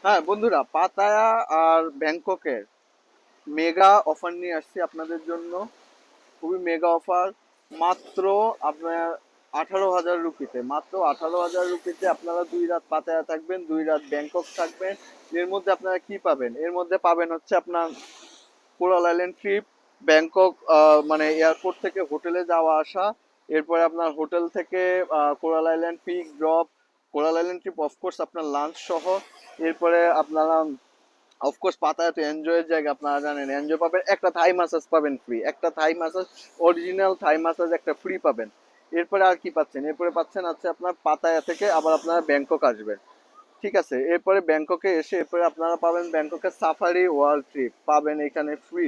হ্যাঁ বন্ধুরা, পাতায়া আর ব্যাংককের mega offer নিয়ে আসছি আপনাদের জন্য। খুবই মেগা অফার। মাত্র আপনার 18,000 রুপিতে, মাত্র 18,000 রুপিতে আপনারা 2 রাত পাতায়া থাকবেন, 2 রাত ব্যাংকক থাকবেন। এর মধ্যে আপনারা কি পাবেন? এর মধ্যে পাবেন হচ্ছে আপনার কোরাল আইল্যান্ড ট্রিপ, ব্যাংকক মানে এয়ারপোর্ট থেকে হোটেলে যাওয়া আসা, এরপরে আপনার হোটেল থেকে coral island pick drop, coral island trip of course আপনার লাঞ্চ সহ। এরপরে আপনারা অফকোর্স পাতায়া তো এনজয়ের জায়গা, আপনারা জানেন এনজয় পাবেন। একটা থাই মাসাজ পাবেন ফ্রি, একটা থাই মাসাজ, অরিজিনাল থাই মাসাজ একটা ফ্রি পাবেন। এরপরে আর কি পাচ্ছেন? এরপরে পাচ্ছেন আছে আপনার পাতায়া থেকে আবার আপনারা ব্যাংকক আসবেন। ঠিক আছে, এরপরে ব্যাংককে এসে এরপরে আপনারা পাবেন ব্যাংককের সাফারি ওয়ার্ল্ড ট্রিপ পাবেন এখানে ফ্রি।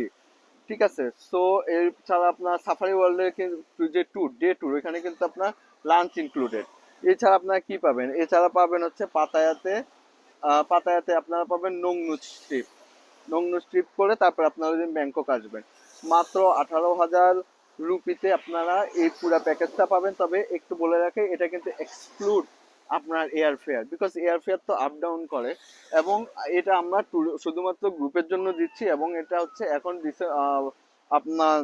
ঠিক আছে, সো এছাড়া আপনার সাফারি ওয়ার্ল্ডের কিন্তু যে ট্যুর, ডে ট্যুর, এখানে কিন্তু আপনার লাঞ্চ ইনক্লুডেড। এছাড়া আপনারা কি পাবেন? এছাড়া পাবেন হচ্ছে পাতায়াতে আপনারা পাবেন নংনু স্ট্রিপ। নংনু স্ট্রিপ করে তারপর আপনারা যদি ব্যাংকক আসবেন, মাত্র 18,000 রুপিতে আপনারা এই পুরো প্যাকেজটা পাবেন। তবে একটু বলে রাখে, এটা কিন্তু এক্সক্লুড আপনার air fair, because air fair তো আপ ডাউন করে। এবং এটা আমরা শুধুমাত্র গ্রুপের জন্য দিচ্ছি, এবং এটা হচ্ছে এখন আপনার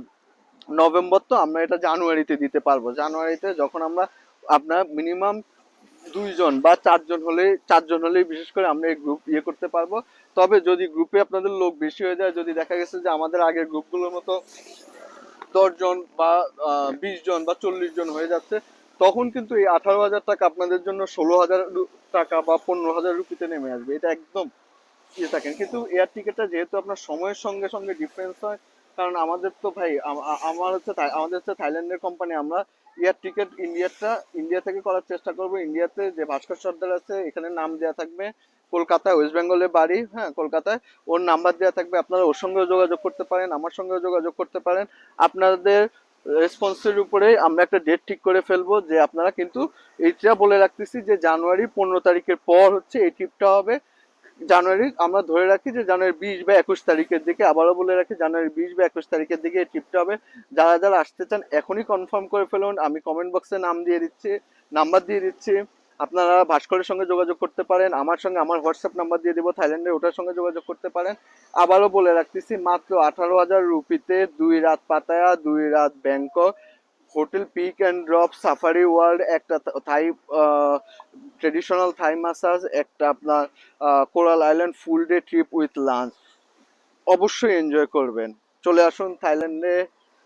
নভেম্বর, তো আমরা এটা জানুয়ারিতে দিতে পারবো। জানুয়ারিতে যখন আমরা আপনার মিনিমাম 2 জন বা 4 জন হলেই বিশেষ করে আমরা এই গ্রুপ করতে পারবো। তবে যদি গ্রুপে আপনাদের লোক বেশি হয়ে যায়, যদি দেখা গেছে যে আমাদের আগের গ্রুপগুলোর মতো 10 জন বা 20 জন বা 40 জন হয়ে যাচ্ছে, তখন কিন্তু এই 18,000 টাকা আপনাদের জন্য 16,000 টাকা বা 15,000 রুপিতে নেমে আসবে। এটা একদম থাকেন। কিন্তু এয়ার টিকেটটা যেহেতু আপনার সময়ের সঙ্গে সঙ্গে ডিফারেন্স হয়, কারণ আমাদের তো ভাই আমাদের হচ্ছে থাইল্যান্ডের কোম্পানি। আমরা এয়ার টিকেট ইন্ডিয়া থেকে করার চেষ্টা করব। ইন্ডিয়াতে যে ভাস্কর সর্দার আছে, এখানে নাম দেওয়া থাকবে, কলকাতায়, ওয়েস্ট বেঙ্গলে বাড়ি, হ্যাঁ কলকাতায়, ওর নাম্বার দেওয়া থাকবে। আপনারা ওর সঙ্গেও যোগাযোগ করতে পারেন, আমার সঙ্গেও যোগাযোগ করতে পারেন। আপনাদের রেসপন্সের উপরে আমরা একটা ডেট ঠিক করে ফেলবো, যে আপনারা কিন্তু এইটা বলে রাখতেছি যে জানুয়ারি 15 তারিখের পর হচ্ছে এই ট্রিপটা হবে। জানুয়ারি আমরা ধরে রাখি যে জানুয়ারি 20 বা 21 তারিখের দিকে, আবারও বলে রাখি জানুয়ারি 20 বা 21 তারিখের দিকে এই ট্রিপটা হবে। যারা যারা আসতে চান এখনই কনফার্ম করে ফেলুন। আমি কমেন্ট বক্সে নাম দিয়ে দিচ্ছি, নাম্বার দিয়ে দিচ্ছি। আপনারা ভাস্করের সঙ্গে যোগাযোগ করতে পারেন, আমার সঙ্গে আমার হোয়াটসঅ্যাপ নাম্বার দিয়ে দেবো থাইল্যান্ডের, ওটার সঙ্গে যোগাযোগ করতে পারেন। আবারও বলে রাখতেছি, মাত্র 18,000 রুপিতে 2 রাত পাতায়া, 2 রাত Bangkok, hotel pick and drop, safari world, একটা থাই ট্রেডিশনাল থাই মাসাজ, একটা আপনার coral island full day trip with lunch. অবশ্যই এনজয় করবেন। চলে আসুন থাইল্যান্ডে।